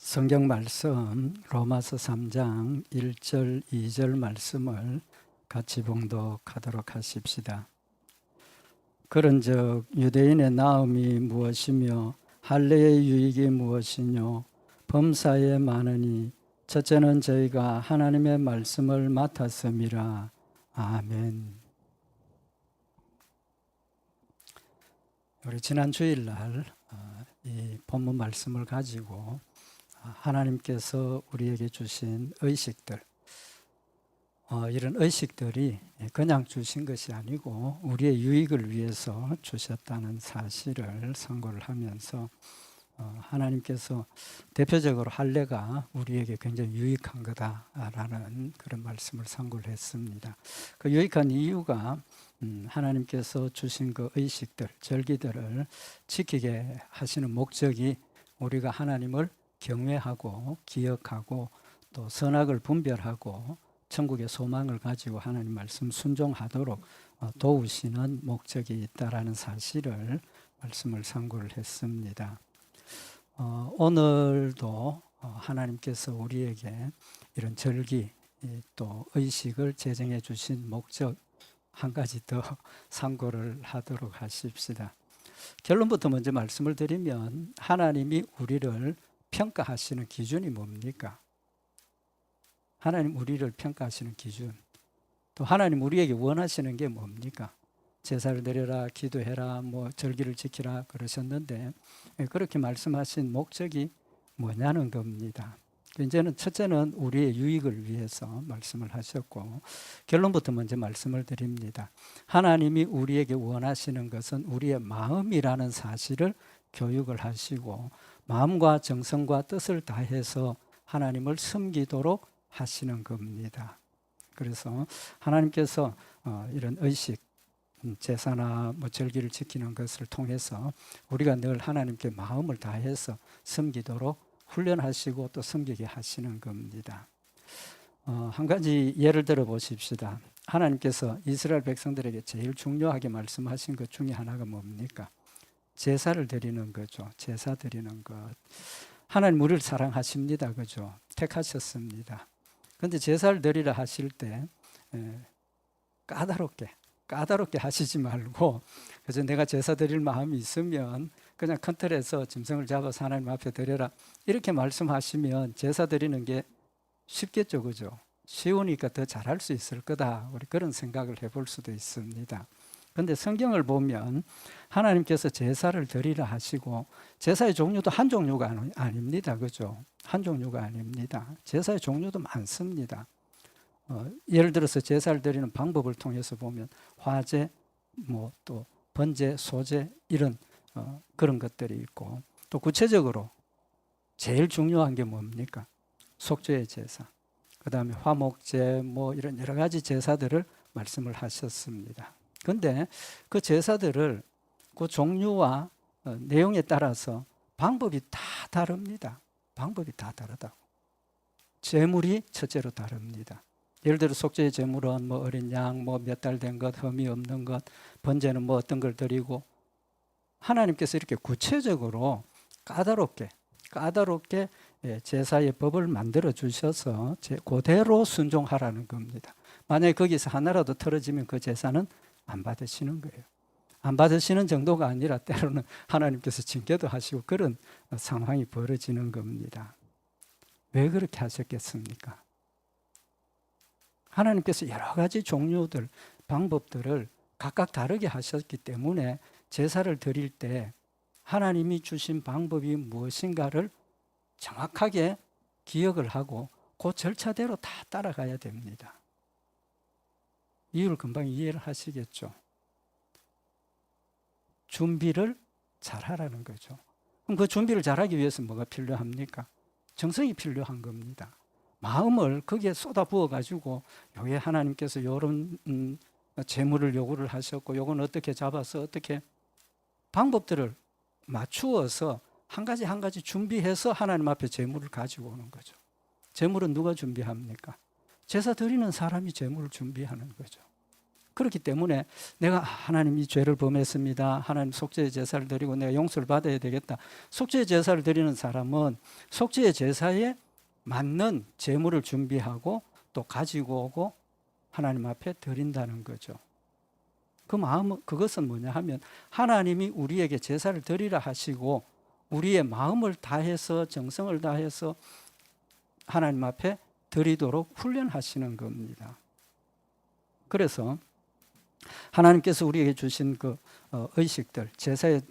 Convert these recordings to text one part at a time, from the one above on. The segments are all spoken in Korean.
성경 말씀 로마서 3장 1절 2절 말씀을 같이 봉독하도록 하십시다. 그런즉 유대인의 나음이 무엇이며 할례의 유익이 무엇이뇨? 범사에 많으니 첫째는 저희가 하나님의 말씀을 맡았음이라. 아멘. 우리 지난 주일날 이 본문 말씀을 가지고 하나님께서 우리에게 주신 의식들, 이런 의식들이 그냥 주신 것이 아니고 우리의 유익을 위해서 주셨다는 사실을 상고를 하면서 하나님께서 대표적으로 할례가 우리에게 굉장히 유익한 거다라는 그런 말씀을 상고를 했습니다. 그 유익한 이유가 하나님께서 주신 그 의식들, 절기들을 지키게 하시는 목적이 우리가 하나님을 경외하고 기억하고 또 선악을 분별하고 천국의 소망을 가지고 하나님 말씀 순종하도록 도우시는 목적이 있다라는 사실을 말씀을 상고를 했습니다. 오늘도 하나님께서 우리에게 이런 절기 또 의식을 제정해 주신 목적 한 가지 더 상고를 하도록 하십시다. 결론부터 먼저 말씀을 드리면 하나님이 우리를 평가하시는 기준이 뭡니까? 하나님 우리를 평가하시는 기준, 또 하나님 우리에게 원하시는 게 뭡니까? 제사를 드려라, 기도해라, 절기를 지키라 그러셨는데 그렇게 말씀하신 목적이 뭐냐는 겁니다. 이제는 첫째는 우리의 유익을 위해서 말씀을 하셨고, 결론부터 먼저 말씀을 드립니다. 하나님이 우리에게 원하시는 것은 우리의 마음이라는 사실을 교육을 하시고 마음과 정성과 뜻을 다해서 하나님을 섬기도록 하시는 겁니다. 그래서 하나님께서 이런 의식, 제사나 절기를 지키는 것을 통해서 우리가 늘 하나님께 마음을 다해서 섬기도록 훈련하시고 또 섬기게 하시는 겁니다. 한 가지 예를 들어 보십시다. 하나님께서 이스라엘 백성들에게 제일 중요하게 말씀하신 것 중에 하나가 뭡니까? 제사를 드리는 거죠. 제사 드리는 것. 하나님 우리를 사랑하십니다. 그죠? 택하셨습니다. 그런데 제사를 드리라 하실 때 까다롭게 하시지 말고, 그래서 내가 제사 드릴 마음이 있으면 그냥 큰 틀에서 짐승을 잡아서 하나님 앞에 드려라 이렇게 말씀하시면 제사 드리는 게 쉽겠죠. 그죠? 쉬우니까 더 잘할 수 있을 거다. 우리 그런 생각을 해볼 수도 있습니다. 그런데 성경을 보면 하나님께서 제사를 드리라 하시고 제사의 종류도 한 종류가 아닙니다. 그죠? 한 종류가 아닙니다. 제사의 종류도 많습니다. 예를 들어서 제사를 드리는 방법을 통해서 보면 화제, 또 번제, 소제 이런 그런 것들이 있고, 또 구체적으로 제일 중요한 게 뭡니까? 속죄의 제사, 그 다음에 화목제, 이런 여러 가지 제사들을 말씀을 하셨습니다. 그런데 그 제사들을 그 종류와 내용에 따라서 방법이 다 다릅니다. 방법이 다 다르다고. 제물이 첫째로 다릅니다. 예를 들어 속죄의 제물은 어린 양, 몇 달 된 것, 흠이 없는 것, 번제는 어떤 걸 드리고, 하나님께서 이렇게 구체적으로 까다롭게 제사의 법을 만들어 주셔서 그대로 순종하라는 겁니다. 만약에 거기서 하나라도 틀어지면 그 제사는 안 받으시는 거예요. 안 받으시는 정도가 아니라 때로는 하나님께서 징계도 하시고 그런 상황이 벌어지는 겁니다. 왜 그렇게 하셨겠습니까? 하나님께서 여러 가지 종류들, 방법들을 각각 다르게 하셨기 때문에 제사를 드릴 때 하나님이 주신 방법이 무엇인가를 정확하게 기억을 하고 그 절차대로 다 따라가야 됩니다. 이유를 금방 이해를 하시겠죠? 준비를 잘하라는 거죠. 그럼 그 준비를 잘하기 위해서 뭐가 필요합니까? 정성이 필요한 겁니다. 마음을 거기에 쏟아 부어가지고 여기 하나님께서 이런 제물을 요구를 하셨고 요건 어떻게 잡아서 어떻게 방법들을 맞추어서 한 가지 준비해서 하나님 앞에 제물을 가지고 오는 거죠. 제물은 누가 준비합니까? 제사 드리는 사람이 제물을 준비하는 거죠. 그렇기 때문에 내가 하나님 이 죄를 범했습니다. 하나님 속죄의 제사를 드리고 내가 용서를 받아야 되겠다. 속죄의 제사를 드리는 사람은 속죄의 제사에 맞는 제물을 준비하고 또 가지고 오고 하나님 앞에 드린다는 거죠. 그 마음은, 그것은 뭐냐 하면 하나님이 우리에게 제사를 드리라 하시고 우리의 마음을 다해서 정성을 다해서 하나님 앞에 드리도록 훈련하시는 겁니다. 그래서 하나님께서 우리에게 주신 그 의식들,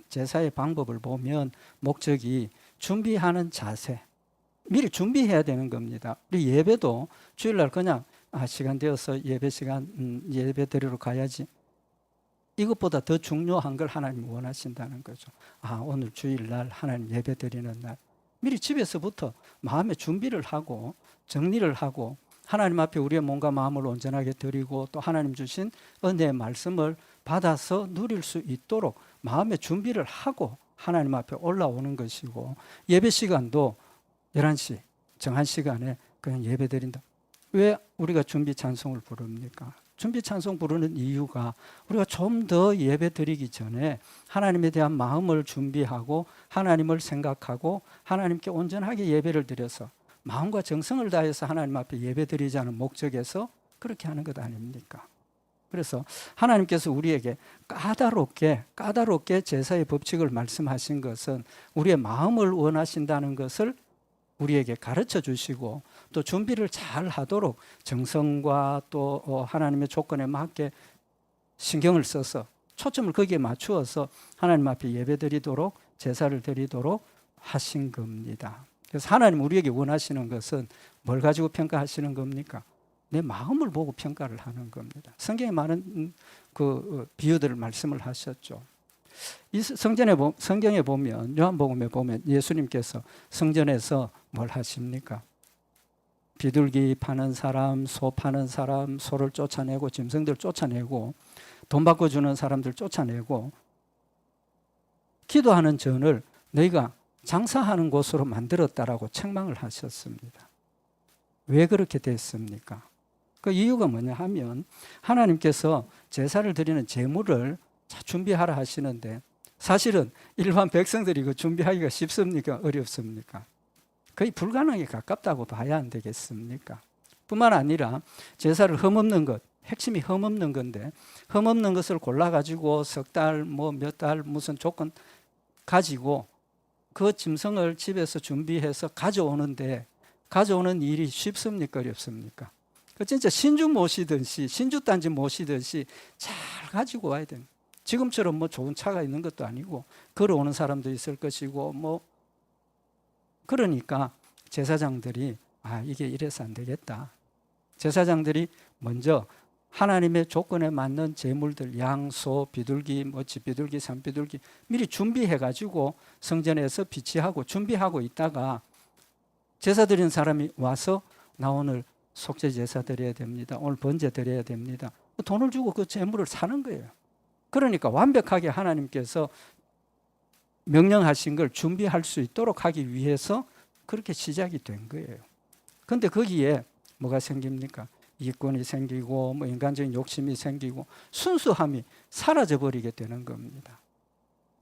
제사의 방법을 보면 목적이 준비하는 자세, 미리 준비해야 되는 겁니다. 우리 예배도 주일날 그냥 시간 되어서 예배 시간 예배 드리러 가야지. 이것보다 더 중요한 걸 하나님 원하신다는 거죠. 오늘 주일날 하나님 예배 드리는 날. 미리 집에서부터 마음의 준비를 하고 정리를 하고 하나님 앞에 우리의 몸과 마음을 온전하게 드리고 또 하나님 주신 은혜의 말씀을 받아서 누릴 수 있도록 마음의 준비를 하고 하나님 앞에 올라오는 것이고 예배 시간도 11시 정한 시간에 그냥 예배 드린다. 왜 우리가 준비 찬송을 부릅니까? 준비 찬송 부르는 이유가 우리가 좀 더 예배 드리기 전에 하나님에 대한 마음을 준비하고 하나님을 생각하고 하나님께 온전하게 예배를 드려서 마음과 정성을 다해서 하나님 앞에 예배 드리자는 목적에서 그렇게 하는 것 아닙니까? 그래서 하나님께서 우리에게 까다롭게 제사의 법칙을 말씀하신 것은 우리의 마음을 원하신다는 것을 우리에게 가르쳐 주시고 또 준비를 잘 하도록 정성과 또 하나님의 조건에 맞게 신경을 써서 초점을 거기에 맞추어서 하나님 앞에 예배드리도록 제사를 드리도록 하신 겁니다. 그래서 하나님 우리에게 원하시는 것은 뭘 가지고 평가하시는 겁니까? 내 마음을 보고 평가를 하는 겁니다. 성경에 많은 그 비유들을 말씀을 하셨죠. 이 성경에 보면 요한복음에 보면 예수님께서 성전에서 뭘 하십니까? 비둘기 파는 사람, 소 파는 사람, 소를 쫓아내고 짐승들 쫓아내고 돈 받고 주는 사람들 쫓아내고 기도하는 전을 너희가 장사하는 곳으로 만들었다라고 책망을 하셨습니다. 왜 그렇게 됐습니까? 그 이유가 뭐냐 하면 하나님께서 제사를 드리는 제물을 준비하라 하시는데 사실은 일반 백성들이 그 준비하기가 쉽습니까? 어렵습니까? 거의 불가능에 가깝다고 봐야 안 되겠습니까? 뿐만 아니라 제사를 흠없는 것, 핵심이 흠없는 건데 흠없는 것을 골라가지고 석 달, 몇 달 무슨 조건 가지고 그 짐승을 집에서 준비해서 가져오는데 가져오는 일이 쉽습니까? 어렵습니까? 진짜 신주 모시듯이 신주단지 모시듯이 잘 가지고 와야 됩니다. 지금처럼 좋은 차가 있는 것도 아니고 걸어오는 사람도 있을 것이고 그러니까 제사장들이 이게 이래서 안 되겠다. 제사장들이 먼저 하나님의 조건에 맞는 제물들 양, 소, 비둘기, 비둘기, 산비둘기 미리 준비해가지고 성전에서 비치하고 준비하고 있다가 제사 드리는 사람이 와서 나 오늘 속죄 제사 드려야 됩니다. 오늘 번제 드려야 됩니다. 돈을 주고 그 제물을 사는 거예요. 그러니까 완벽하게 하나님께서 명령하신 걸 준비할 수 있도록 하기 위해서 그렇게 시작이 된 거예요. 그런데 거기에 뭐가 생깁니까? 이권이 생기고 인간적인 욕심이 생기고 순수함이 사라져버리게 되는 겁니다.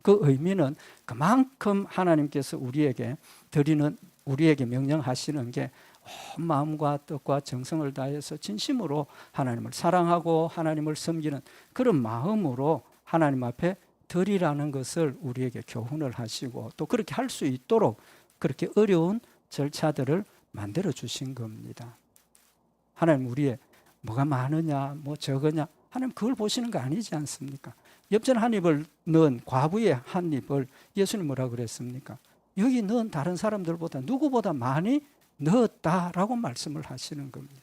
그 의미는 그만큼 하나님께서 우리에게 명령하시는 게 온 마음과 뜻과 정성을 다해서 진심으로 하나님을 사랑하고 하나님을 섬기는 그런 마음으로 하나님 앞에 드리라는 것을 우리에게 교훈을 하시고 또 그렇게 할 수 있도록 그렇게 어려운 절차들을 만들어 주신 겁니다. 하나님 우리의 뭐가 많으냐 적으냐 하나님 그걸 보시는 거 아니지 않습니까? 엽전 한 입을 넣은 과부의 한 입을 예수님 뭐라고 그랬습니까? 여기 넣은 다른 사람들보다 누구보다 많이 넣었다라고 말씀을 하시는 겁니다.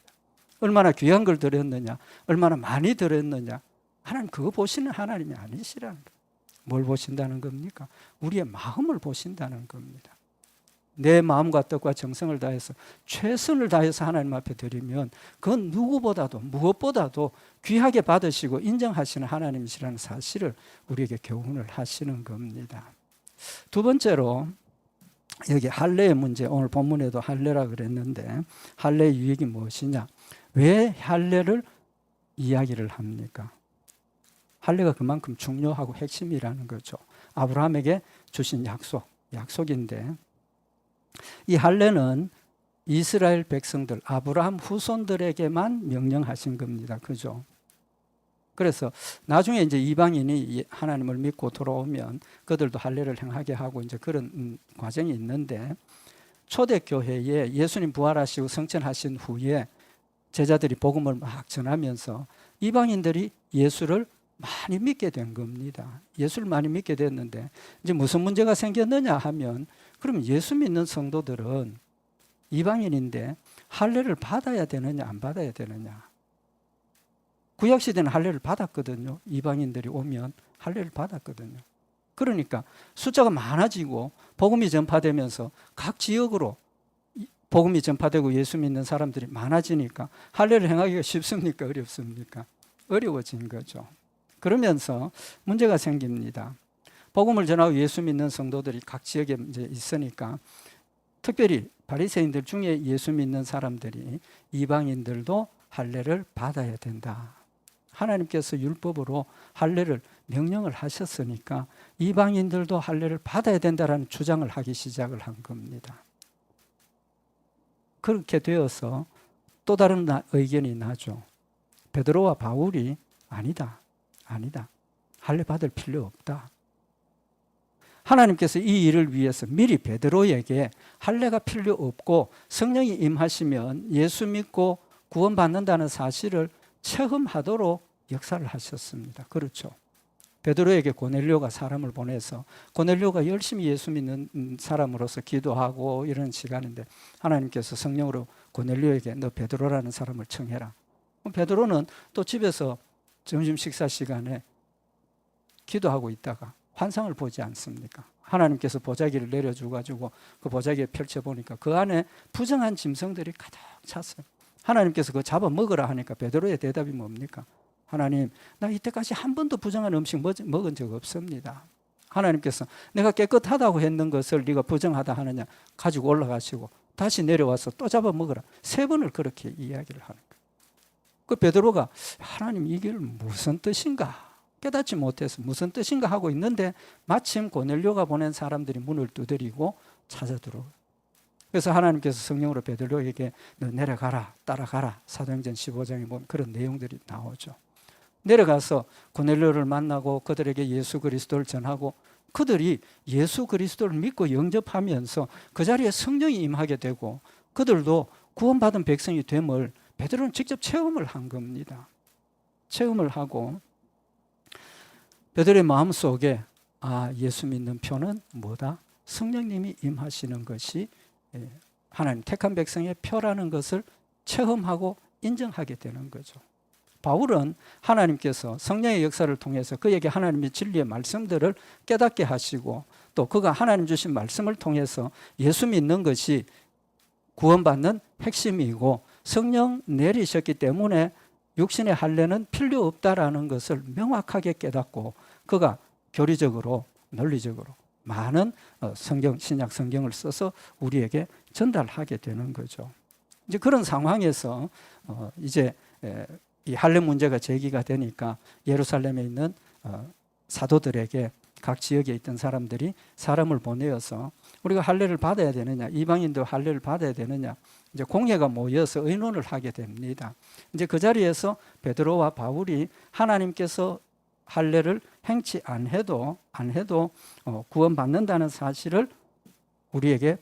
얼마나 귀한 걸 드렸느냐, 얼마나 많이 드렸느냐, 하나님 그거 보시는 하나님이 아니시라는 거예요. 뭘 보신다는 겁니까? 우리의 마음을 보신다는 겁니다. 내 마음과 뜻과 정성을 다해서 최선을 다해서 하나님 앞에 드리면 그건 누구보다도 무엇보다도 귀하게 받으시고 인정하시는 하나님이시라는 사실을 우리에게 교훈을 하시는 겁니다. 두 번째로 여기 할례의 문제, 오늘 본문에도 할례라 그랬는데 할례의 유익이 무엇이냐? 왜 할례를 이야기를 합니까? 할례가 그만큼 중요하고 핵심이라는 거죠. 아브라함에게 주신 약속인데 이 할례는 이스라엘 백성들, 아브라함 후손들에게만 명령하신 겁니다. 그죠? 그래서 나중에 이제 이방인이 하나님을 믿고 돌아오면 그들도 할례를 행하게 하고 이제 그런 과정이 있는데 초대교회에 예수님 부활하시고 승천하신 후에 제자들이 복음을 막 전하면서 이방인들이 예수를 많이 믿게 된 겁니다. 예수를 많이 믿게 됐는데 이제 무슨 문제가 생겼느냐 하면 그럼 예수 믿는 성도들은 이방인인데 할례를 받아야 되느냐 안 받아야 되느냐. 구약시대는 할례를 받았거든요. 이방인들이 오면 할례를 받았거든요. 그러니까 숫자가 많아지고 복음이 전파되면서 각 지역으로 복음이 전파되고 예수 믿는 사람들이 많아지니까 할례를 행하기가 쉽습니까? 어렵습니까? 어려워진 거죠. 그러면서 문제가 생깁니다. 복음을 전하고 예수 믿는 성도들이 각 지역에 이제 있으니까 특별히 바리새인들 중에 예수 믿는 사람들이 이방인들도 할례를 받아야 된다. 하나님께서 율법으로 할례를 명령을 하셨으니까 이방인들도 할례를 받아야 된다라는 주장을 하기 시작을 한 겁니다. 그렇게 되어서 또 다른 의견이 나죠. 베드로와 바울이 아니다. 할례 받을 필요 없다. 하나님께서 이 일을 위해서 미리 베드로에게 할례가 필요 없고 성령이 임하시면 예수 믿고 구원받는다는 사실을 체험하도록 역사를 하셨습니다. 그렇죠. 베드로에게 고넬료가 사람을 보내서 고넬료가 열심히 예수 믿는 사람으로서 기도하고 이런 시간인데 하나님께서 성령으로 고넬료에게 너 베드로라는 사람을 청해라. 베드로는 또 집에서 점심 식사 시간에 기도하고 있다가 환상을 보지 않습니까? 하나님께서 보자기를 내려주가지고 그 보자기에 펼쳐보니까 그 안에 부정한 짐승들이 가득 찼어요. 하나님께서 그거 잡아 먹으라 하니까 베드로의 대답이 뭡니까? 하나님, 나 이때까지 한 번도 부정한 음식 먹은 적 없습니다. 하나님께서 내가 깨끗하다고 했는 것을 네가 부정하다 하느냐 가지고 올라가시고 다시 내려와서 또 잡아 먹으라. 3번을 그렇게 이야기를 하는 거예요. 그 베드로가 하나님 이게 무슨 뜻인가? 깨닫지 못해서 무슨 뜻인가 하고 있는데 마침 고넬료가 보낸 사람들이 문을 두드리고 찾아 들어오고 그래서 하나님께서 성령으로 베드로에게 너 내려가라 따라가라 사도행전 15장에 보면 그런 내용들이 나오죠. 내려가서 고넬료를 만나고 그들에게 예수 그리스도를 전하고 그들이 예수 그리스도를 믿고 영접하면서 그 자리에 성령이 임하게 되고 그들도 구원받은 백성이 됨을 베드로는 직접 체험을 한 겁니다. 체험을 하고 베드로의 마음속에 예수 믿는 표는 뭐다? 성령님이 임하시는 것이 하나님 택한 백성의 표라는 것을 체험하고 인정하게 되는 거죠. 바울은 하나님께서 성령의 역사를 통해서 그에게 하나님의 진리의 말씀들을 깨닫게 하시고 또 그가 하나님 주신 말씀을 통해서 예수 믿는 것이 구원받는 핵심이고 성령 내리셨기 때문에 육신의 할례는 필요 없다라는 것을 명확하게 깨닫고 그가 교리적으로 논리적으로 많은 신약 성경을 써서 우리에게 전달하게 되는 거죠. 이제 그런 상황에서 이제 이 할례 문제가 제기가 되니까 예루살렘에 있는 사도들에게 각 지역에 있던 사람들이 사람을 보내어서 우리가 할례를 받아야 되느냐, 이방인도 할례를 받아야 되느냐, 이제 공회가 모여서 의논을 하게 됩니다. 이제 그 자리에서 베드로와 바울이 하나님께서 할례를 행치 안 해도 구원받는다는 사실을 우리에게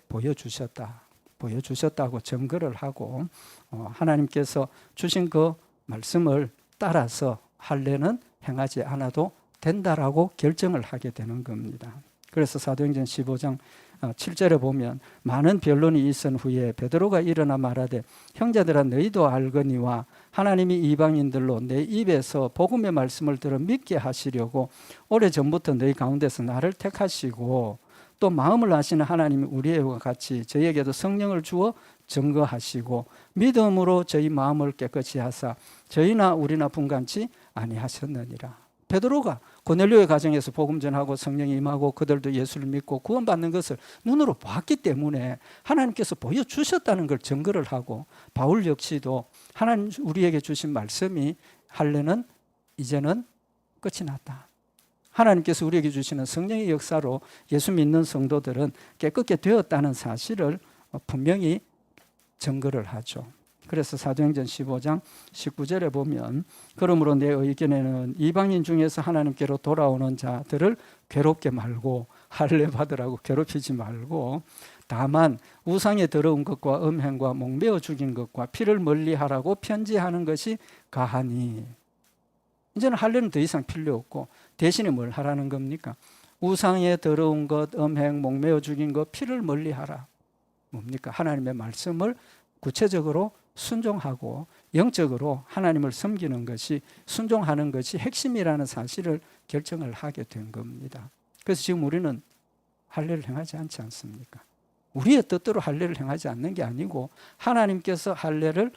보여주셨다고 증거를 하고 하나님께서 주신 그 말씀을 따라서 할례는 행하지 않아도 된다라고 결정을 하게 되는 겁니다. 그래서 사도행전 15장 7절에 보면 많은 변론이 있은 후에 베드로가 일어나 말하되 형제들아 너희도 알거니와 하나님이 이방인들로 내 입에서 복음의 말씀을 들어 믿게 하시려고 오래전부터 너희 가운데서 나를 택하시고 또 마음을 아시는 하나님이 우리와 같이 저희에게도 성령을 주어 증거하시고 믿음으로 저희 마음을 깨끗이 하사 저희나 우리나 분간치 아니하셨느니라. 베드로가 고넬료의 가정에서 복음 전하고 성령이 임하고 그들도 예수를 믿고 구원받는 것을 눈으로 봤기 때문에 하나님께서 보여주셨다는 걸 증거를 하고 바울 역시도 하나님 우리에게 주신 말씀이 할례는 이제는 끝이 났다. 하나님께서 우리에게 주시는 성령의 역사로 예수 믿는 성도들은 깨끗게 되었다는 사실을 분명히 증거를 하죠. 그래서 사도행전 15장 19절에 보면 그러므로 내 의견에는 이방인 중에서 하나님께로 돌아오는 자들을 괴롭게 말고 할례 받으라고 괴롭히지 말고 다만 우상의 더러운 것과 음행과 목매어 죽인 것과 피를 멀리하라고 편지하는 것이 가하니 이제는 할례는 더 이상 필요 없고 대신에 뭘 하라는 겁니까? 우상의 더러운 것, 음행, 목매어 죽인 것, 피를 멀리하라. 뭡니까? 하나님의 말씀을 구체적으로 순종하고 영적으로 하나님을 섬기는 것이 순종하는 것이 핵심이라는 사실을 결정을 하게 된 겁니다. 그래서 지금 우리는 할례를 행하지 않지 않습니까? 우리의 뜻대로 할례를 행하지 않는 게 아니고 하나님께서 할례를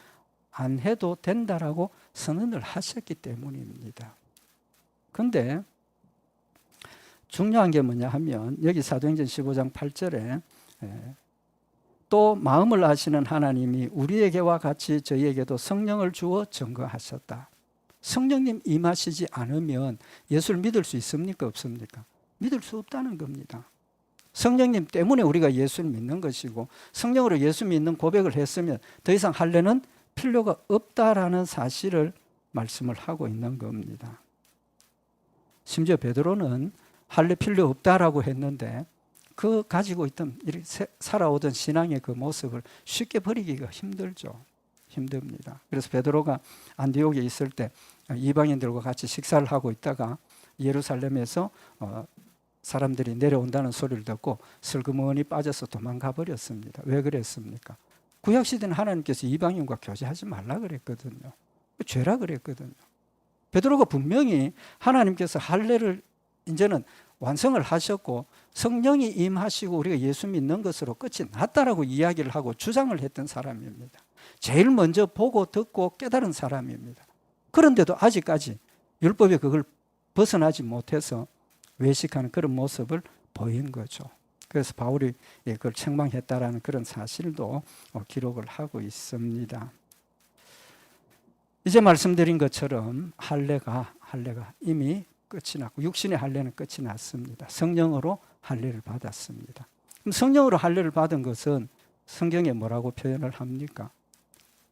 안 해도 된다라고 선언을 하셨기 때문입니다. 그런데 중요한 게 뭐냐 하면 여기 사도행전 15장 8절에 또 마음을 아시는 하나님이 우리에게와 같이 저희에게도 성령을 주어 증거하셨다. 성령님 임하시지 않으면 예수를 믿을 수 있습니까? 없습니까? 믿을 수 없다는 겁니다. 성령님 때문에 우리가 예수를 믿는 것이고 성령으로 예수 믿는 고백을 했으면 더 이상 할례는 필요가 없다라는 사실을 말씀을 하고 있는 겁니다. 심지어 베드로는 할례 필요 없다라고 했는데 그 가지고 있던 살아오던 신앙의 그 모습을 쉽게 버리기가 힘들죠. 힘듭니다. 그래서 베드로가 안디옥에 있을 때 이방인들과 같이 식사를 하고 있다가 예루살렘에서 사람들이 내려온다는 소리를 듣고 슬그머니 빠져서 도망가 버렸습니다. 왜 그랬습니까? 구약시대는 하나님께서 이방인과 교제하지 말라 그랬거든요. 죄라 그랬거든요. 베드로가 분명히 하나님께서 할례를 이제는 완성을 하셨고 성령이 임하시고 우리가 예수 믿는 것으로 끝이 났다라고 이야기를 하고 주장을 했던 사람입니다. 제일 먼저 보고 듣고 깨달은 사람입니다. 그런데도 아직까지 율법에 그걸 벗어나지 못해서 외식하는 그런 모습을 보인 거죠. 그래서 바울이 그걸 책망했다라는 그런 사실도 기록을 하고 있습니다. 이제 말씀드린 것처럼 할례가 이미 끝이 났고 육신의 할례는 끝이 났습니다. 성령으로 할례를 받았습니다. 그럼 성령으로 할례를 받은 것은 성경에 뭐라고 표현을 합니까?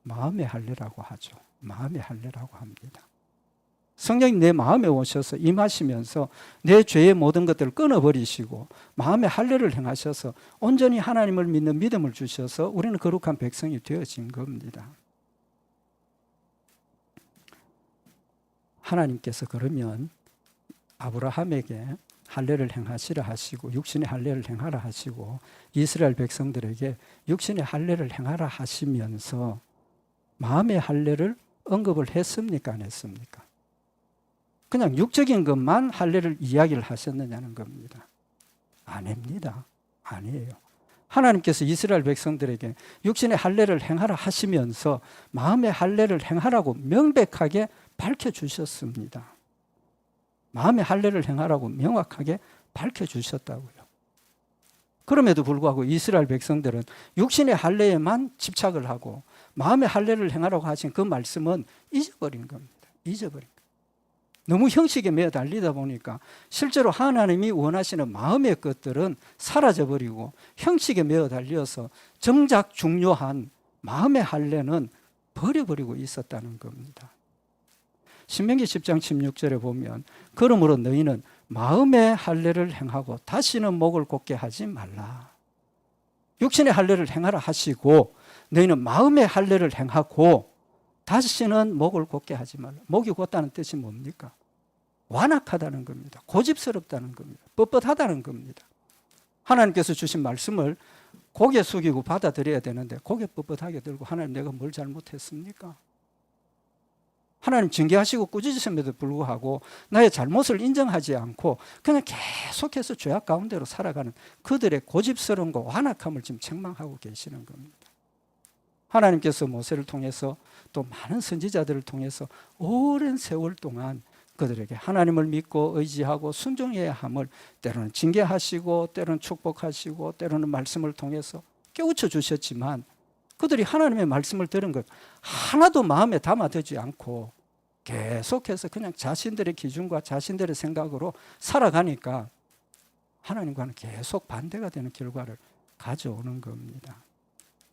마음의 할례라고 하죠. 마음의 할례라고 합니다. 성령이 내 마음에 오셔서 임하시면서 내 죄의 모든 것들을 끊어버리시고 마음의 할례를 행하셔서 온전히 하나님을 믿는 믿음을 주셔서 우리는 거룩한 백성이 되어진 겁니다. 하나님께서 그러면 아브라함에게 할례를 행하시라 하시고 육신의 할례를 행하라 하시고 이스라엘 백성들에게 육신의 할례를 행하라 하시면서 마음의 할례를 언급을 했습니까? 안 했습니까? 그냥 육적인 것만 할례를 이야기를 하셨느냐는 겁니다. 아닙니다. 아니에요. 하나님께서 이스라엘 백성들에게 육신의 할례를 행하라 하시면서 마음의 할례를 행하라고 명백하게 밝혀주셨습니다. 마음의 할례를 행하라고 명확하게 밝혀주셨다고요. 그럼에도 불구하고 이스라엘 백성들은 육신의 할례에만 집착을 하고 마음의 할례를 행하라고 하신 그 말씀은 잊어버린 겁니다. 잊어버린 겁니다. 너무 형식에 매여 달리다 보니까 실제로 하나님이 원하시는 마음의 것들은 사라져버리고 형식에 매여 달려서 정작 중요한 마음의 할례는 버려버리고 있었다는 겁니다. 신명기 10장 16절에 보면 그러므로 너희는 마음의 할례를 행하고 다시는 목을 곧게 하지 말라. 육신의 할례를 행하라 하시고 너희는 마음의 할례를 행하고 다시는 목을 곧게 하지 말라. 목이 곧다는 뜻이 뭡니까? 완악하다는 겁니다. 고집스럽다는 겁니다. 뻣뻣하다는 겁니다. 하나님께서 주신 말씀을 고개 숙이고 받아들여야 되는데 고개 뻣뻣하게 들고 하나님 내가 뭘 잘못했습니까? 하나님 징계하시고 꾸짖으심에도 불구하고 나의 잘못을 인정하지 않고 그냥 계속해서 죄악 가운데로 살아가는 그들의 고집스러움과 완악함을 지금 책망하고 계시는 겁니다. 하나님께서 모세를 통해서 또 많은 선지자들을 통해서 오랜 세월 동안 그들에게 하나님을 믿고 의지하고 순종해야 함을 때로는 징계하시고 때로는 축복하시고 때로는 말씀을 통해서 깨우쳐 주셨지만 그들이 하나님의 말씀을 들은 것 하나도 마음에 담아두지 않고 계속해서 그냥 자신들의 기준과 자신들의 생각으로 살아가니까 하나님과는 계속 반대가 되는 결과를 가져오는 겁니다.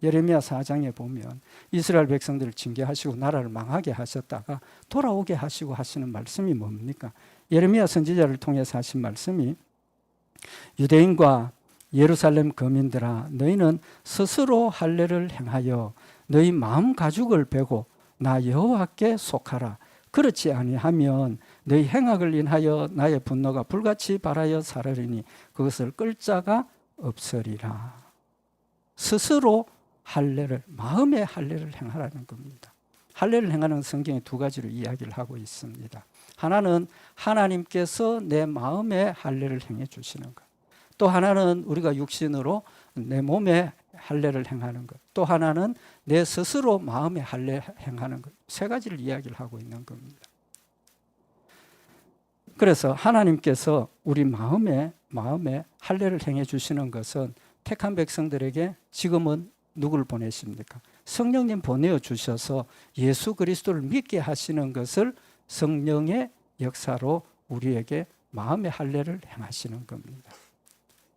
예레미야 4장에 보면 이스라엘 백성들을 징계하시고 나라를 망하게 하셨다가 돌아오게 하시고 하시는 말씀이 뭡니까? 예레미야 선지자를 통해서 하신 말씀이 유대인과 예루살렘 거민들아 너희는 스스로 할례를 행하여 너희 마음 가죽을 베고 나 여호와께 속하라. 그렇지 아니하면 너희 행악을 인하여 나의 분노가 불같이 발하여 사르리니 그것을 끌 자가 없으리라. 스스로 할례를, 마음의 할례를 행하라는 겁니다. 할례를 행하는 성경에 두 가지로 이야기를 하고 있습니다. 하나는 하나님께서 내 마음의 할례를 행해 주시는 것. 또 하나는 우리가 육신으로 내 몸에 할례를 행하는 것. 또 하나는 내 스스로 마음의 할례 행하는 것. 세 가지를 이야기를 하고 있는 겁니다. 그래서 하나님께서 우리 마음에 할례를 행해 주시는 것은 택한 백성들에게 지금은 누구를 보내십니까? 성령님 보내어 주셔서 예수 그리스도를 믿게 하시는 것을 성령의 역사로 우리에게 마음의 할례를 행하시는 겁니다.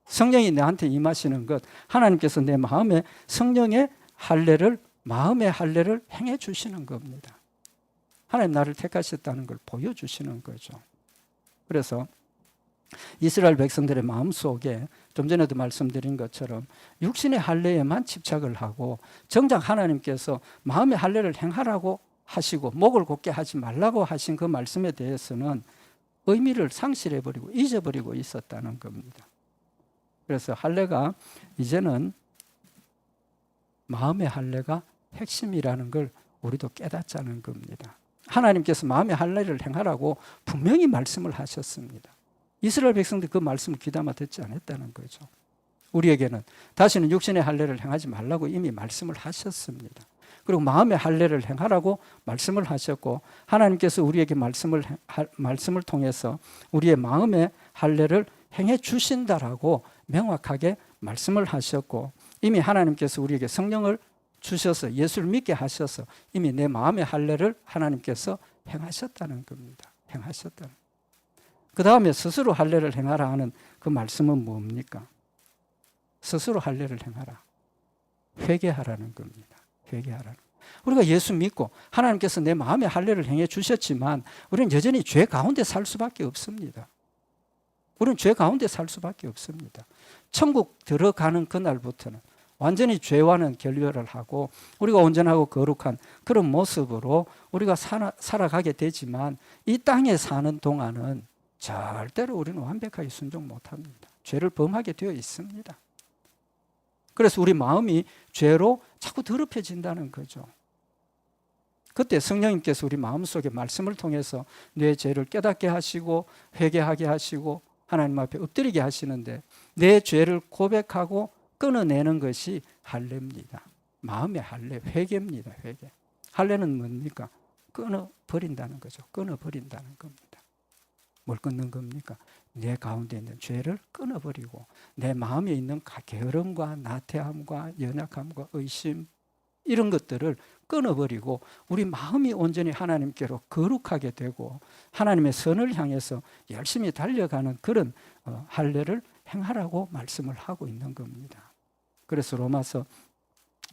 성령이 내한테 임하시는 것, 하나님께서 내 마음에 성령의 할례를, 마음의 할례를 행해 주시는 겁니다. 하나님 나를 택하셨다는 걸 보여주시는 거죠. 그래서 이스라엘 백성들의 마음속에 좀 전에도 말씀드린 것처럼 육신의 할례에만 집착을 하고 정작 하나님께서 마음의 할례를 행하라고 하시고 목을 곧게 하지 말라고 하신 그 말씀에 대해서는 의미를 상실해버리고 잊어버리고 있었다는 겁니다. 그래서 할례가 이제는 마음의 할례가 핵심이라는 걸 우리도 깨닫자는 겁니다. 하나님께서 마음의 할례를 행하라고 분명히 말씀을 하셨습니다. 이스라엘 백성들 그 말씀을 귀담아 듣지 않았다는 거죠. 우리에게는 다시는 육신의 할례를 행하지 말라고 이미 말씀을 하셨습니다. 그리고 마음의 할례를 행하라고 말씀을 하셨고 하나님께서 우리에게 말씀을 통해서 우리의 마음의 할례를 행해 주신다라고 명확하게 말씀을 하셨고 이미 하나님께서 우리에게 성령을 주셔서 예수를 믿게 하셔서 이미 내 마음의 할례를 하나님께서 행하셨다는 겁니다. 행하셨다는. 그 다음에 스스로 할례를 행하라 하는 그 말씀은 뭡니까? 스스로 할례를 행하라. 회개하라는 겁니다. 회개하라는. 우리가 예수 믿고 하나님께서 내 마음의 할례를 행해 주셨지만 우리는 여전히 죄 가운데 살 수밖에 없습니다. 우리는 죄 가운데 살 수밖에 없습니다. 천국 들어가는 그날부터는 완전히 죄와는 결별을 하고 우리가 온전하고 거룩한 그런 모습으로 우리가 살아가게 되지만 이 땅에 사는 동안은 절대로 우리는 완벽하게 순종 못합니다. 죄를 범하게 되어 있습니다. 그래서 우리 마음이 죄로 자꾸 더럽혀진다는 거죠. 그때 성령님께서 우리 마음속에 말씀을 통해서 내 죄를 깨닫게 하시고 회개하게 하시고 하나님 앞에 엎드리게 하시는데 내 죄를 고백하고 끊어내는 것이 할례입니다. 마음의 할례, 회개입니다. 회개. 할례는 뭡니까? 끊어버린다는 거죠. 끊어버린다는 겁니다. 뭘 끊는 겁니까? 내 가운데 있는 죄를 끊어버리고 내 마음에 있는 게으름과 나태함과 연약함과 의심 이런 것들을 끊어버리고 우리 마음이 온전히 하나님께로 거룩하게 되고 하나님의 선을 향해서 열심히 달려가는 그런 할례를 행하라고 말씀을 하고 있는 겁니다. 그래서 로마서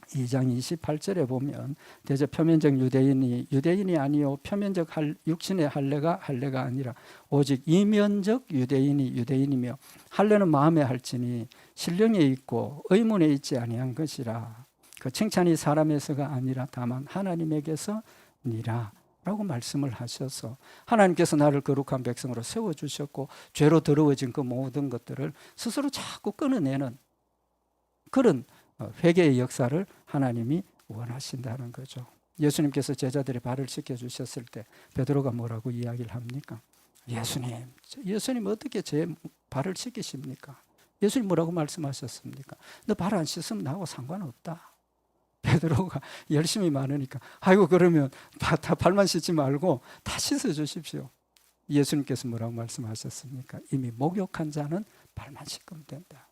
2장 28절에 보면 대저 표면적 유대인이 아니요 표면적 육신의 할례가 아니라 오직 이면적 유대인이 유대인이며 할례는 마음에 할지니 신령에 있고 의문에 있지 아니한 것이라. 그 칭찬이 사람에서가 아니라 다만 하나님에게서니라 라고 말씀을 하셔서 하나님께서 나를 거룩한 백성으로 세워주셨고 죄로 더러워진 그 모든 것들을 스스로 자꾸 끊어내는 그런 회개의 역사를 하나님이 원하신다는 거죠. 예수님께서 제자들의 발을 씻겨주셨을 때 베드로가 뭐라고 이야기를 합니까? 예수님 어떻게 제 발을 씻기십니까? 예수님 뭐라고 말씀하셨습니까? 너 발 안 씻으면 나하고 상관없다. 베드로가 열심히 많으니까 아이고 그러면 다 발만 씻지 말고 다 씻어 주십시오. 예수님께서 뭐라고 말씀하셨습니까? 이미 목욕한 자는 발만 씻으면 된다.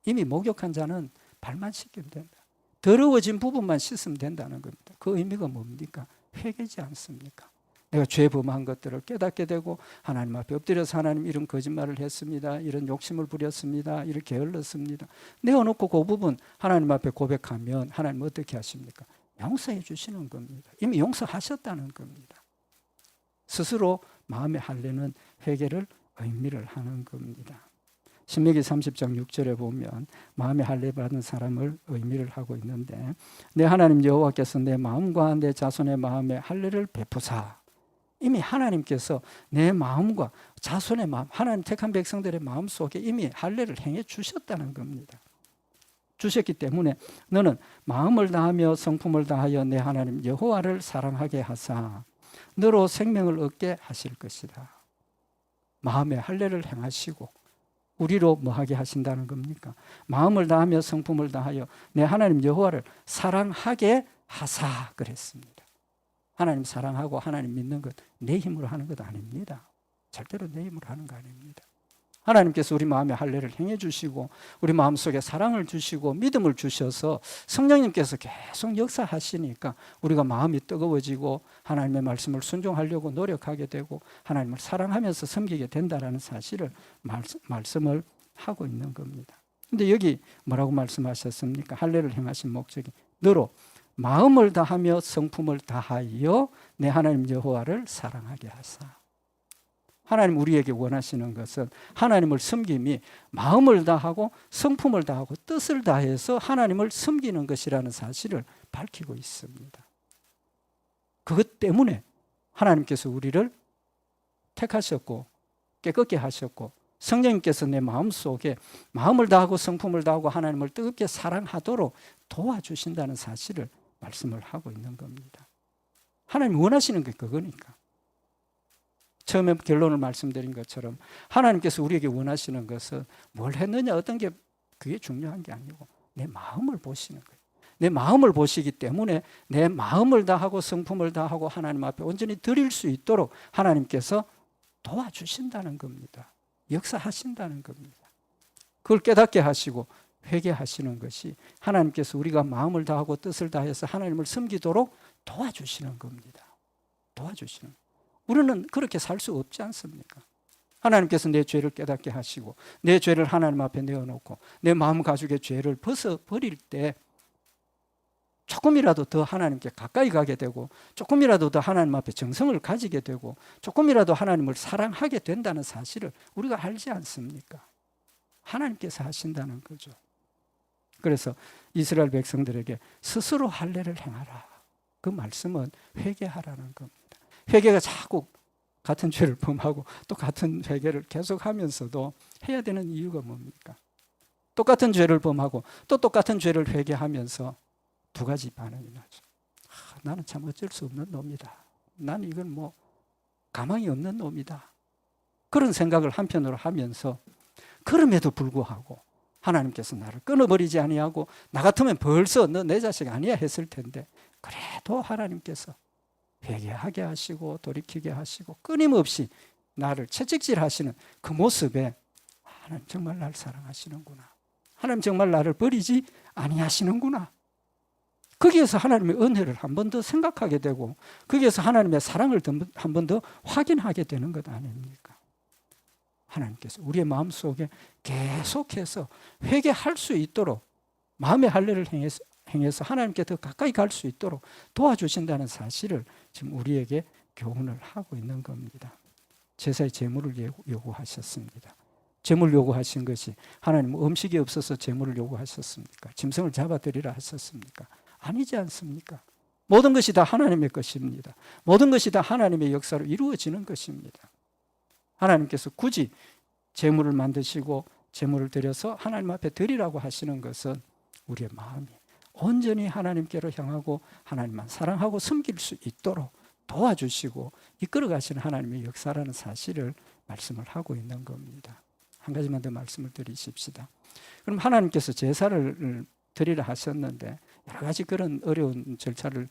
이미 목욕한 자는 발만 씻기면 된다. 더러워진 부분만 씻으면 된다는 겁니다. 그 의미가 뭡니까? 회개지 않습니까? 내가 죄 범한 것들을 깨닫게 되고 하나님 앞에 엎드려서 하나님 이런 거짓말을 했습니다. 이런 욕심을 부렸습니다. 이렇게 게을렀습니다. 내어놓고 그 부분 하나님 앞에 고백하면 하나님 어떻게 하십니까? 용서해 주시는 겁니다. 이미 용서하셨다는 겁니다. 스스로 마음의 할례는 회개를 의미를 하는 겁니다. 신명기 30장 6절에 보면 마음의 할례 받은 사람을 의미를 하고 있는데 내 하나님 여호와께서 내 마음과 내 자손의 마음에 할례를 베푸사. 이미 하나님께서 내 마음과 자손의 마음, 하나님 택한 백성들의 마음 속에 이미 할례를 행해 주셨다는 겁니다. 주셨기 때문에 너는 마음을 다하며 성품을 다하여 내 하나님 여호와를 사랑하게 하사 너로 생명을 얻게 하실 것이다. 마음의 할례를 행하시고 우리로 뭐하게 하신다는 겁니까? 마음을 다하며 성품을 다하여 내 하나님 여호와를 사랑하게 하사 그랬습니다. 하나님 사랑하고 하나님 믿는 것 내 힘으로 하는 것 아닙니다. 절대로 내 힘으로 하는 거 아닙니다. 하나님께서 우리 마음에 할례를 행해 주시고 우리 마음속에 사랑을 주시고 믿음을 주셔서 성령님께서 계속 역사하시니까 우리가 마음이 뜨거워지고 하나님의 말씀을 순종하려고 노력하게 되고 하나님을 사랑하면서 섬기게 된다는 사실을 말씀을 하고 있는 겁니다. 근데 여기 뭐라고 말씀하셨습니까? 할례를 행하신 목적이 너로 마음을 다하며 성품을 다하여 내 하나님 여호와를 사랑하게 하사. 하나님 우리에게 원하시는 것은 하나님을 섬김이 마음을 다하고 성품을 다하고 뜻을 다해서 하나님을 섬기는 것이라는 사실을 밝히고 있습니다. 그것 때문에 하나님께서 우리를 택하셨고 깨끗게 하셨고 성령님께서 내 마음속에 마음을 다하고 성품을 다하고 하나님을 뜨겁게 사랑하도록 도와주신다는 사실을 말씀을 하고 있는 겁니다. 하나님 원하시는 게 그거니까. 처음에 결론을 말씀드린 것처럼 하나님께서 우리에게 원하시는 것은 뭘 했느냐 어떤 게 그게 중요한 게 아니고 내 마음을 보시는 거예요. 내 마음을 보시기 때문에 내 마음을 다하고 성품을 다하고 하나님 앞에 온전히 드릴 수 있도록 하나님께서 도와주신다는 겁니다. 역사하신다는 겁니다. 그걸 깨닫게 하시고 회개하시는 것이 하나님께서 우리가 마음을 다하고 뜻을 다해서 하나님을 섬기도록 도와주시는 겁니다. 도와주시는 겁니다. 우리는 그렇게 살 수 없지 않습니까? 하나님께서 내 죄를 깨닫게 하시고 내 죄를 하나님 앞에 내어놓고 내 마음 가죽의 죄를 벗어버릴 때 조금이라도 더 하나님께 가까이 가게 되고 조금이라도 더 하나님 앞에 정성을 가지게 되고 조금이라도 하나님을 사랑하게 된다는 사실을 우리가 알지 않습니까? 하나님께서 하신다는 거죠. 그래서 이스라엘 백성들에게 스스로 할례를 행하라. 그 말씀은 회개하라는 겁니다. 회개가 자꾸 같은 죄를 범하고 또 같은 회개를 계속하면서도 해야 되는 이유가 뭡니까? 똑같은 죄를 범하고 또 똑같은 죄를 회개하면서 두 가지 반응이 나죠. 나는 참 어쩔 수 없는 놈이다. 나는 이건 뭐 가망이 없는 놈이다. 그런 생각을 한편으로 하면서 그럼에도 불구하고 하나님께서 나를 끊어버리지 아니하고 나 같으면 벌써 너 내 자식 아니야 했을 텐데 그래도 하나님께서 회개하게 하시고 돌이키게 하시고 끊임없이 나를 채찍질하시는 그 모습에 하나님 정말 나를 사랑하시는구나. 하나님 정말 나를 버리지 아니하시는구나. 거기에서 하나님의 은혜를 한 번 더 생각하게 되고 거기에서 하나님의 사랑을 한 번 더 확인하게 되는 것 아닙니까? 하나님께서 우리의 마음속에 계속해서 회개할 수 있도록 마음의 할례를 행해서 하나님께 더 가까이 갈 수 있도록 도와주신다는 사실을 지금 우리에게 교훈을 하고 있는 겁니다. 제사의 제물을 요구하셨습니다. 제물 요구하신 것이 하나님 음식이 없어서 제물을 요구하셨습니까? 짐승을 잡아드리라 하셨습니까? 아니지 않습니까? 모든 것이 다 하나님의 것입니다. 모든 것이 다 하나님의 역사로 이루어지는 것입니다. 하나님께서 굳이 제물을 만드시고 제물을 드려서 하나님 앞에 드리라고 하시는 것은 우리의 마음이 온전히 하나님께로 향하고 하나님만 사랑하고 섬길 수 있도록 도와주시고 이끌어가시는 하나님의 역사라는 사실을 말씀을 하고 있는 겁니다. 한 가지만 더 말씀을 드리십시다. 그럼 하나님께서 제사를 드리라 하셨는데 여러 가지 그런 어려운 절차를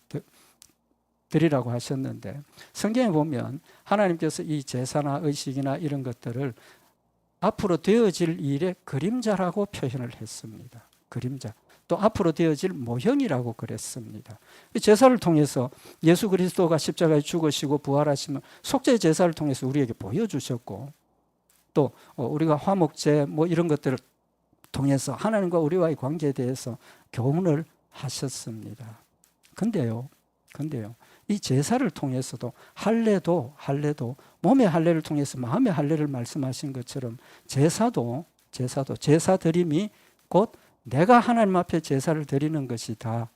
드리라고 하셨는데 성경에 보면 하나님께서 이 제사나 의식이나 이런 것들을 앞으로 되어질 일의 그림자라고 표현을 했습니다. 그림자. 또 앞으로 되어질 모형이라고 그랬습니다. 제사를 통해서 예수 그리스도가 십자가에 죽으시고 부활하시면 속죄 제사를 통해서 우리에게 보여주셨고, 또 우리가 화목제 뭐 이런 것들을 통해서 하나님과 우리와의 관계에 대해서 교훈을 하셨습니다. 근데요, 이 제사를 통해서도 할례도 몸의 할례를 통해서 마음의 할례를 말씀하신 것처럼 제사도 제사 드림이 곧 내가 하나님 앞에 제사를 드리는 것이다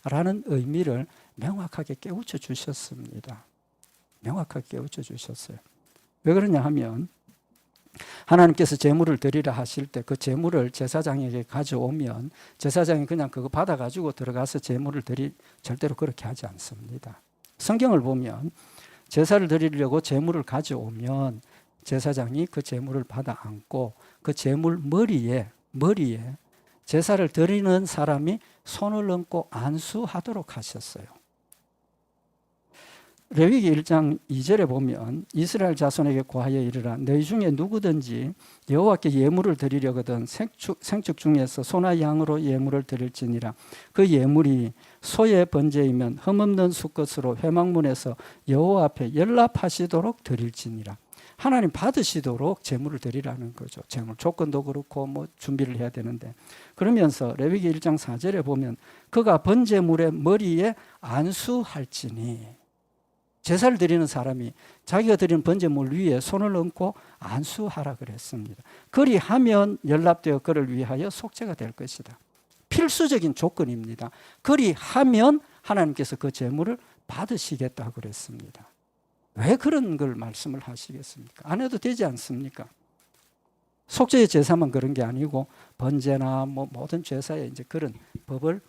라는 의미를 명확하게 깨우쳐 주셨습니다. 명확하게 깨우쳐 주셨어요. 왜 그러냐 하면 하나님께서 제물을 드리라 하실 때 그 제물을 제사장에게 가져오면 제사장이 그냥 그거 받아가지고 들어가서 제물을 절대로 그렇게 하지 않습니다. 성경을 보면 제사를 드리려고 제물을 가져오면 제사장이 그 제물을 받아 안고 그 제물 머리에 제사를 드리는 사람이 손을 얹고 안수하도록 하셨어요. 레위기 1장 2절에 보면 이스라엘 자손에게 고하여 이르라 너희 중에 누구든지 여호와께 예물을 드리려거든 생축 중에서 소나 양으로 예물을 드릴지니라 그 예물이 소의 번제이면 흠없는 수것으로 회막문에서 여호와 앞에 연락하시도록 드릴지니라. 하나님 받으시도록 제물을 드리라는 거죠. 제물 조건도 그렇고 뭐 준비를 해야 되는데, 그러면서 레위기 1장 4절에 보면 그가 번제물의 머리에 안수할지니, 제사를 드리는 사람이 자기가 드리는 번제물 위에 손을 얹고 안수하라 그랬습니다. 그리하면 연락되어 그를 위하여 속죄가 될 것이다. 필수적인 조건입니다. 그리하면 하나님께서 그 제물을 받으시겠다고 그랬습니다. 왜 그런 걸 말씀을 하시겠습니까? 안 해도 되지 않습니까? 속죄의 제사만 그런 게 아니고 번제나 뭐 모든 제사에 이제 그런 법을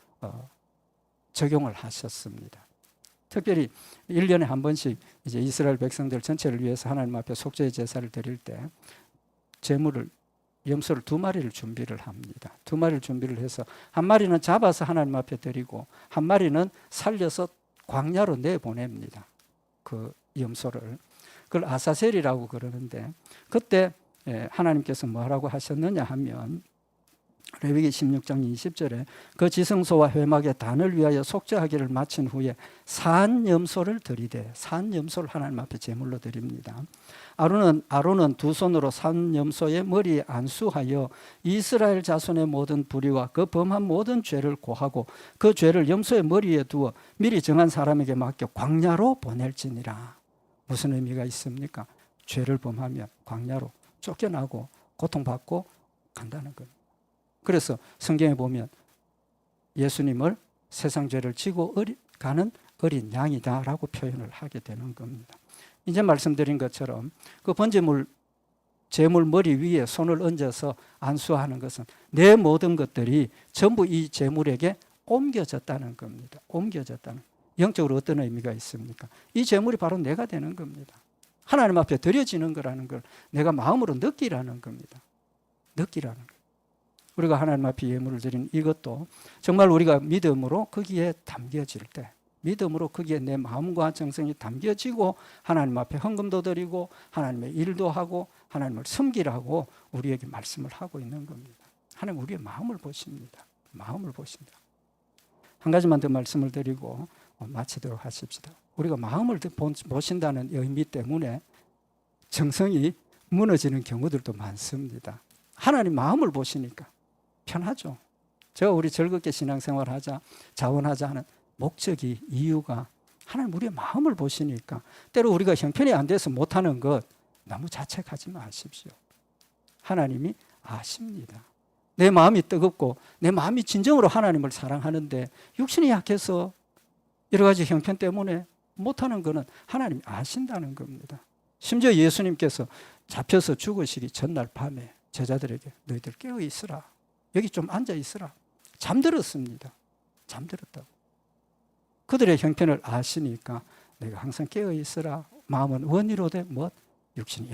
적용을 하셨습니다. 특별히 1년에 한 번씩 이제 이스라엘 백성들 전체를 위해서 하나님 앞에 속죄의 제사를 드릴 때 제물을 염소를 2마리를 준비를 합니다. 2마리를 준비를 해서 한 마리는 잡아서 하나님 앞에 드리고 한 마리는 살려서 광야로 내보냅니다. 그 염소를. 그걸 아사셀이라고 그러는데, 그때 하나님께서 뭐라고 하셨느냐 하면 레위기 16장 20절에 그 지성소와 회막의 단을 위하여 속죄하기를 마친 후에 산 염소를 드리되, 산 염소를 하나님 앞에 제물로 드립니다. 아론은 두 손으로 산 염소의 머리에 안수하여 이스라엘 자손의 모든 불의와 그 범한 모든 죄를 고하고 그 죄를 염소의 머리에 두어 미리 정한 사람에게 맡겨 광야로 보낼지니라. 무슨 의미가 있습니까? 죄를 범하면 광야로 쫓겨나고 고통받고 간다는 겁니다. 그래서 성경에 보면 예수님을 세상 죄를 지고 가는 어린 양이다라고 표현을 하게 되는 겁니다. 이제 말씀드린 것처럼 그 번제물 제물 머리 위에 손을 얹어서 안수하는 것은 내 모든 것들이 전부 이 제물에게 옮겨졌다는 겁니다. 옮겨졌다는. 영적으로 어떤 의미가 있습니까? 이 제물이 바로 내가 되는 겁니다. 하나님 앞에 드려지는 거라는 걸 내가 마음으로 느끼라는 겁니다. 느끼라는 거예요. 우리가 하나님 앞에 예물을 드리는 이것도 정말 우리가 믿음으로 거기에 담겨질 때, 믿음으로 거기에 내 마음과 정성이 담겨지고 하나님 앞에 헌금도 드리고 하나님의 일도 하고 하나님을 섬기라고 우리에게 말씀을 하고 있는 겁니다. 하나님 우리의 마음을 보십니다. 마음을 보십니다. 한 가지만 더 말씀을 드리고 마치도록 하십시다. 우리가 마음을 보신다는 의미 때문에 정성이 무너지는 경우들도 많습니다. 하나님 마음을 보시니까 편하죠. 제가 우리 즐겁게 신앙생활하자, 자원하자 하는 목적이, 이유가 하나님 우리의 마음을 보시니까 때로 우리가 형편이 안 돼서 못하는 것 너무 자책하지 마십시오. 하나님이 아십니다. 내 마음이 뜨겁고 내 마음이 진정으로 하나님을 사랑하는데 육신이 약해서 여러 가지 형편 때문에 못하는 것은 하나님이 아신다는 겁니다. 심지어 예수님께서 잡혀서 죽으시기 전날 밤에 제자들에게 너희들 깨어 있으라. 여기 좀 앉아 있으라. 잠들었습니다. 잠들었다고. 그들의 형편을 아시니까 내가 항상 깨어 있으라. 마음은 원이로되 육신이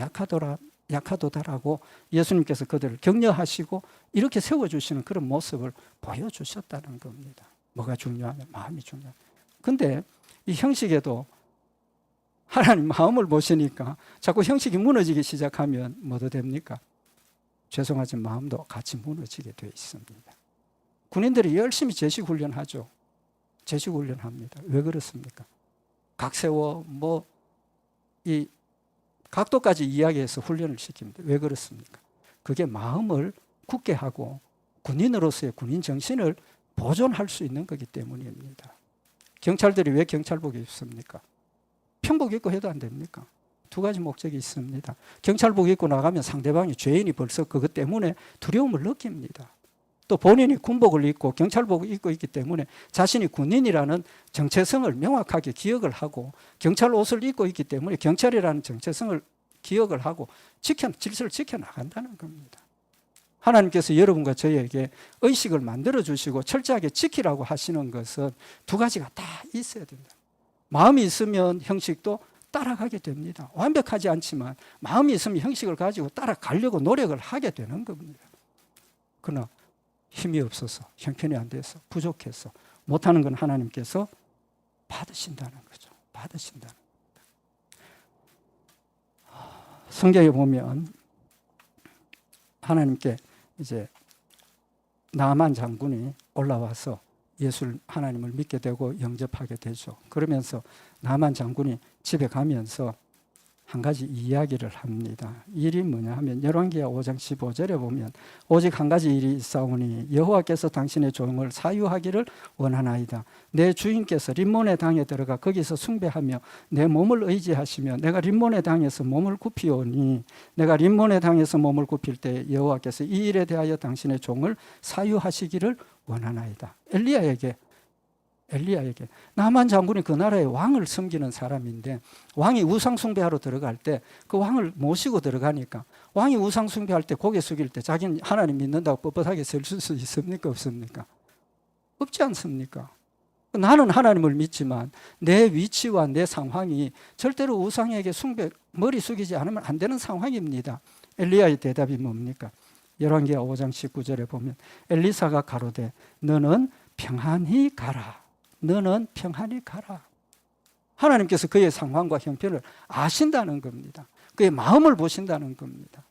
약하도다라고 예수님께서 그들을 격려하시고 이렇게 세워주시는 그런 모습을 보여주셨다는 겁니다. 뭐가 중요하냐? 마음이 중요하냐. 근데 이 형식에도 하나님 마음을 보시니까 자꾸 형식이 무너지기 시작하면 뭐도 됩니까? 죄송하지만 마음도 같이 무너지게 되어 있습니다. 군인들이 열심히 제식훈련하죠. 제식훈련합니다. 왜 그렇습니까? 각 세워 이 각도까지 이야기해서 훈련을 시킵니다. 왜 그렇습니까? 그게 마음을 굳게 하고 군인으로서의 군인 정신을 보존할 수 있는 거기 때문입니다. 경찰들이 왜 경찰복 입습니까? 평복 입고 해도 안 됩니까? 두 가지 목적이 있습니다. 경찰복 입고 나가면 상대방이 죄인이 벌써 그것 때문에 두려움을 느낍니다. 또 본인이 군복을 입고 경찰복을 입고 있기 때문에 자신이 군인이라는 정체성을 명확하게 기억을 하고 경찰 옷을 입고 있기 때문에 경찰이라는 정체성을 기억을 하고 질서를 지켜나간다는 겁니다. 하나님께서 여러분과 저에게 의식을 만들어 주시고 철저하게 지키라고 하시는 것은 두 가지가 다 있어야 된다. 마음이 있으면 형식도 따라가게 됩니다. 완벽하지 않지만 마음이 있으면 형식을 가지고 따라가려고 노력을 하게 되는 겁니다. 그러나 힘이 없어서, 형편이 안 돼서, 부족해서 못하는 건 하나님께서 받으신다는 거죠. 받으신다는 겁니다. 성경에 보면 하나님께 이제 나만 장군이 올라와서 하나님을 믿게 되고 영접하게 되죠. 그러면서 나만 장군이 집에 가면서 한 가지 이야기를 합니다. 일이 뭐냐 하면 열왕기하 5장 15절에 보면 오직 한 가지 일이 있사오니 여호와께서 당신의 종을 사유하기를 원하나이다. 내 주인께서 림몬의 당에 들어가 거기서 숭배하며 내 몸을 의지하시며 내가 림몬의 당에서 몸을 굽히오니 내가 림몬의 당에서 몸을 굽힐 때 여호와께서 이 일에 대하여 당신의 종을 사유하시기를 원하나이다. 엘리야에게 나만 장군이 그 나라의 왕을 섬기는 사람인데 왕이 우상 숭배하러 들어갈 때 그 왕을 모시고 들어가니까 왕이 우상 숭배할 때 고개 숙일 때 자기는 하나님 믿는다고 뻣뻣하게 설 수 있습니까? 없습니까? 없지 않습니까? 나는 하나님을 믿지만 내 위치와 내 상황이 절대로 우상에게 머리 숙이지 않으면 안 되는 상황입니다. 엘리야의 대답이 뭡니까? 열왕기하 5장 19절에 보면 엘리사가 가로되 너는 평안히 가라. 너는 평안히 가라. 하나님께서 그의 상황과 형편을 아신다는 겁니다. 그의 마음을 보신다는 겁니다.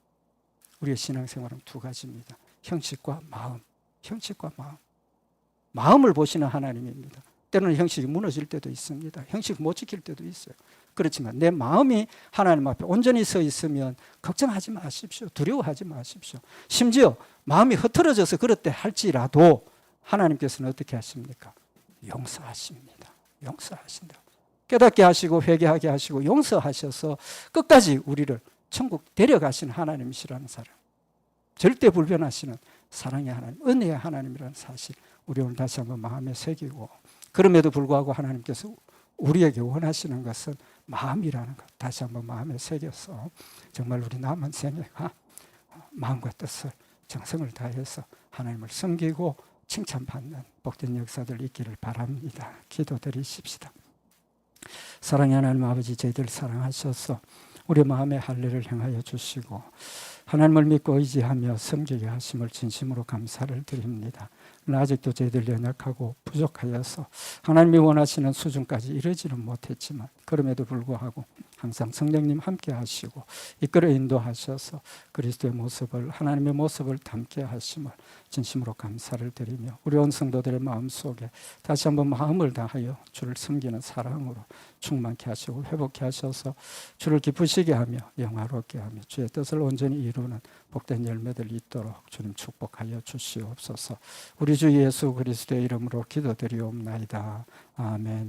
우리의 신앙생활은 두 가지입니다. 형식과 마음. 형식과 마음. 마음을 보시는 하나님입니다. 때로는 형식이 무너질 때도 있습니다. 형식 못 지킬 때도 있어요. 그렇지만 내 마음이 하나님 앞에 온전히 서 있으면 걱정하지 마십시오. 두려워하지 마십시오. 심지어 마음이 흐트러져서 그렇다 할지라도 하나님께서는 어떻게 하십니까? 용서하십니다. 용서하신다. 깨닫게 하시고 회개하게 하시고 용서하셔서 끝까지 우리를 천국 데려가신 하나님이시라는 사람. 절대 불변하시는 사랑의 하나님, 은혜의 하나님이라는 사실 우리 오늘 다시 한번 마음에 새기고 그럼에도 불구하고 하나님께서 우리에게 원하시는 것은 마음이라는 것 다시 한번 마음에 새겨서 정말 우리 남은 생애가 마음과 뜻을 정성을 다해서 하나님을 섬기고 칭찬받는 복된 역사들 있기를 바랍니다. 기도드리십시다. 사랑의 하나님 아버지, 저희들 사랑하셔서 우리 마음의 할례를 행하여 주시고 하나님을 믿고 의지하며 섬기게 하심을 진심으로 감사를 드립니다. 아직도 저희들 연약하고 부족하여서 하나님이 원하시는 수준까지 이르지는 못했지만 그럼에도 불구하고 항상 성령님 함께 하시고 이끌어 인도하셔서 그리스도의 모습을, 하나님의 모습을 담게 하심을 진심으로 감사를 드리며 우리 온 성도들의 마음속에 다시 한번 마음을 다하여 주를 섬기는 사랑으로 충만케 하시고 회복케 하셔서 주를 기쁘시게 하며 영화롭게 하며 주의 뜻을 온전히 이루는 복된 열매들 있도록 주님 축복하여 주시옵소서. 우리 주 예수 그리스도의 이름으로 기도드리옵나이다. 아멘.